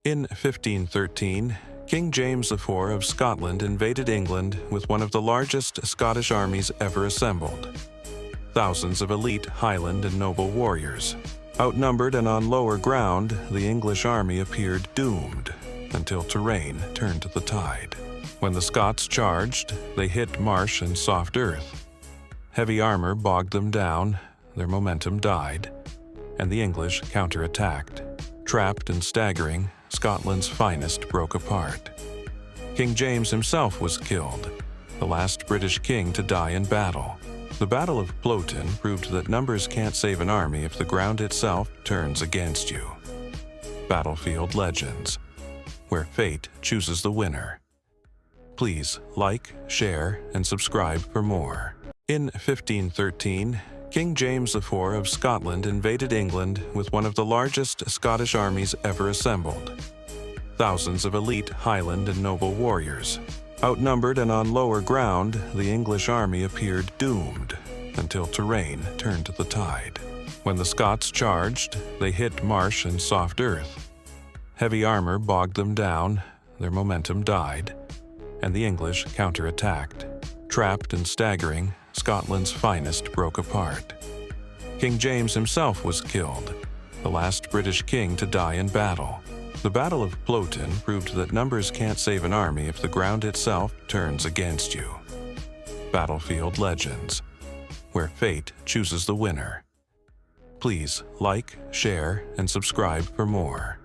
In 1513, King James IV of Scotland invaded England with one of the largest Scottish armies ever assembled. Thousands of elite Highland and noble warriors. Outnumbered and on lower ground, the English army appeared doomed until terrain turned the tide. When the Scots charged, they hit marsh and soft earth. Heavy armor bogged them down, their momentum died, and the English counterattacked. Trapped and staggering, Scotland's finest broke apart. King James himself was killed, the last British king to die in battle. The Battle of Flodden proved that numbers can't save an army if the ground itself turns against you. Battlefield Legends, where fate chooses the winner. Please like, share, and subscribe for more. In 1513, King James IV of Scotland invaded England with one of the largest Scottish armies ever assembled. Thousands of elite Highland and noble warriors. Outnumbered and on lower ground, the English army appeared doomed until terrain turned the tide. When the Scots charged, they hit marsh and soft earth. Heavy armor bogged them down, their momentum died, and the English counterattacked. Trapped and staggering, Scotland's finest broke apart. King James himself was killed, the last British king to die in battle. The Battle of Flodden proved that numbers can't save an army if the ground itself turns against you. Battlefield Legends, where fate chooses the winner. Please like, share, and subscribe for more.